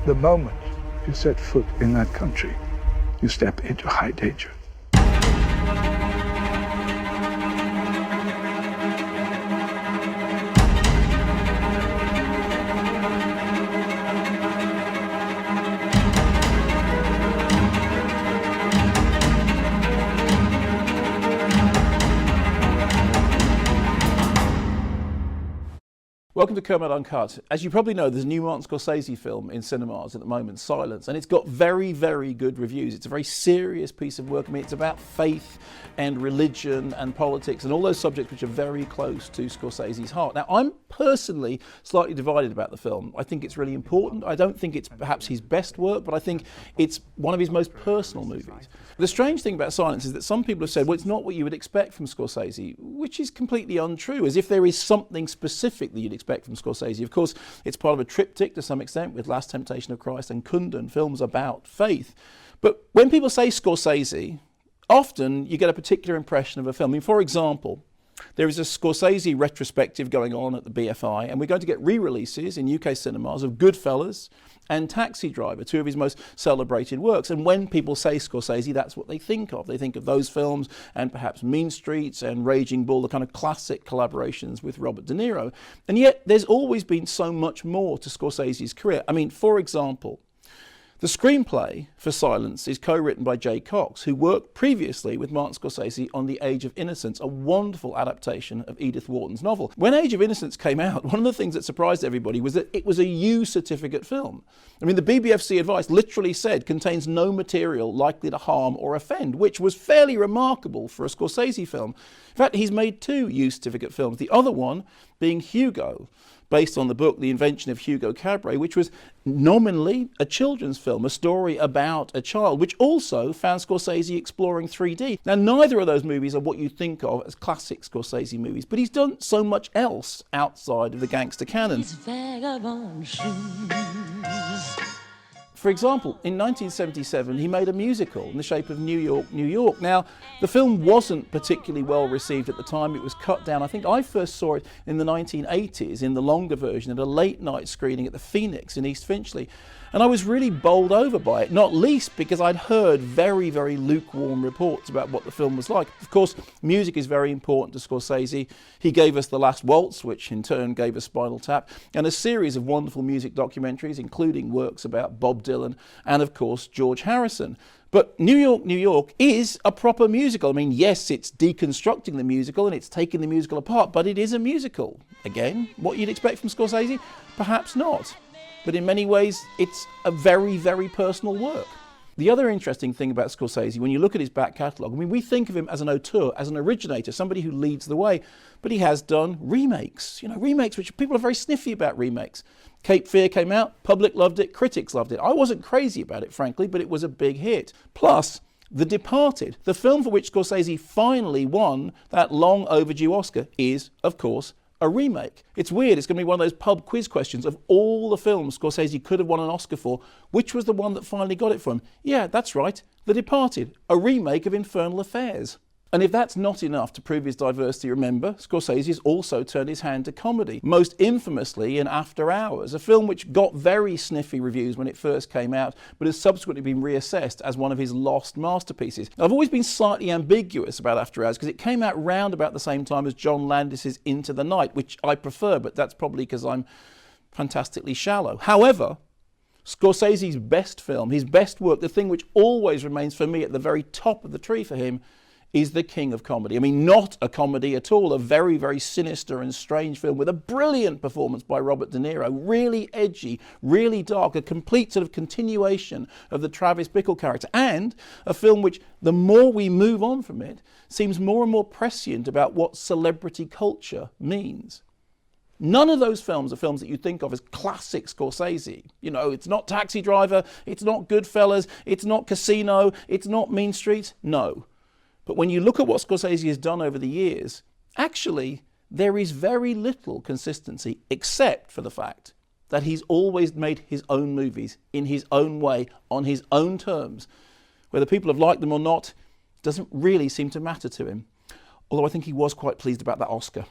The moment you set foot in that country, you step into high danger. Welcome to Kermode Uncut. As you probably know, there's a new Martin Scorsese film in cinemas at the moment, Silence, and it's got very, very good reviews. It's a very serious piece of work. I mean, it's about faith and religion and politics and all those subjects which are very close to Scorsese's heart. Now, I'm personally slightly divided about the film. I think it's really important. I don't think it's perhaps his best work, but I think it's one of his most personal movies. The strange thing about Silence is that some people have said, well, it's not what you would expect from Scorsese, which is completely untrue, as if there is something specific that you'd expect from Scorsese. Of course, it's part of a triptych to some extent with Last Temptation of Christ and Kundun, films about faith. But when people say Scorsese, often you get a particular impression of a film. I mean, for example, there is a Scorsese retrospective going on at the BFI, and we're going to get re-releases in UK cinemas of Goodfellas and Taxi Driver, two of his most celebrated works. And when people say Scorsese, that's what they think of. They think of those films and perhaps Mean Streets and Raging Bull, the kind of classic collaborations with Robert De Niro. And yet there's always been so much more to Scorsese's career. I mean, for example, the screenplay for Silence is co-written by Jay Cox, who worked previously with Martin Scorsese on The Age of Innocence, a wonderful adaptation of Edith Wharton's novel. When Age of Innocence came out, one of the things that surprised everybody was that it was a U certificate film. I mean, the BBFC advice literally said contains no material likely to harm or offend, which was fairly remarkable for a Scorsese film. In fact, he's made two U certificate films, the other one being Hugo, based on the book The Invention of Hugo Cabret, which was nominally a children's film, a story about a child, which also found Scorsese exploring 3D. Now, neither of those movies are what you think of as classic Scorsese movies, but he's done so much else outside of the gangster canon. For example, in 1977, he made a musical in the shape of New York, New York. Now, the film wasn't particularly well received at the time. It was cut down. I think I first saw it in the 1980s in the longer version at a late night screening at the Phoenix in East Finchley. And I was really bowled over by it, not least because I'd heard very, very lukewarm reports about what the film was like. Of course, music is very important to Scorsese. He gave us The Last Waltz, which in turn gave us Spinal Tap, and a series of wonderful music documentaries, including works about Bob Dylan and, of course, George Harrison. But New York, New York is a proper musical. I mean, yes, it's deconstructing the musical and it's taking the musical apart, but it is a musical. Again, what you'd expect from Scorsese? Perhaps not. But in many ways, it's a very, very personal work. The other interesting thing about Scorsese, when you look at his back catalogue, I mean, we think of him as an auteur, as an originator, somebody who leads the way, but he has done remakes, remakes which people are very sniffy about remakes. Cape Fear came out, public loved it, critics loved it. I wasn't crazy about it, frankly, but it was a big hit. Plus, The Departed, the film for which Scorsese finally won that long overdue Oscar, is, of course, a remake. It's weird, it's going to be one of those pub quiz questions of all the films Scorsese could have won an Oscar for, which was the one that finally got it for him? Yeah, that's right, The Departed, a remake of Infernal Affairs. And if that's not enough to prove his diversity, remember, Scorsese has also turned his hand to comedy, most infamously in After Hours, a film which got very sniffy reviews when it first came out, but has subsequently been reassessed as one of his lost masterpieces. I've always been slightly ambiguous about After Hours because it came out round about the same time as John Landis's Into the Night, which I prefer, but that's probably because I'm fantastically shallow. However, Scorsese's best film, his best work, the thing which always remains for me at the very top of the tree for him, is the king of comedy. I mean, not a comedy at all, a very, very sinister and strange film with a brilliant performance by Robert De Niro, really edgy, really dark, a complete sort of continuation of the Travis Bickle character, and a film which, the more we move on from it, seems more and more prescient about what celebrity culture means. None of those films are films that you think of as classic Scorsese. It's not Taxi Driver, it's not Goodfellas, it's not Casino, it's not Mean Streets, no. But when you look at what Scorsese has done over the years, actually, there is very little consistency except for the fact that he's always made his own movies in his own way, on his own terms. Whether people have liked them or not doesn't really seem to matter to him. Although I think he was quite pleased about that Oscar.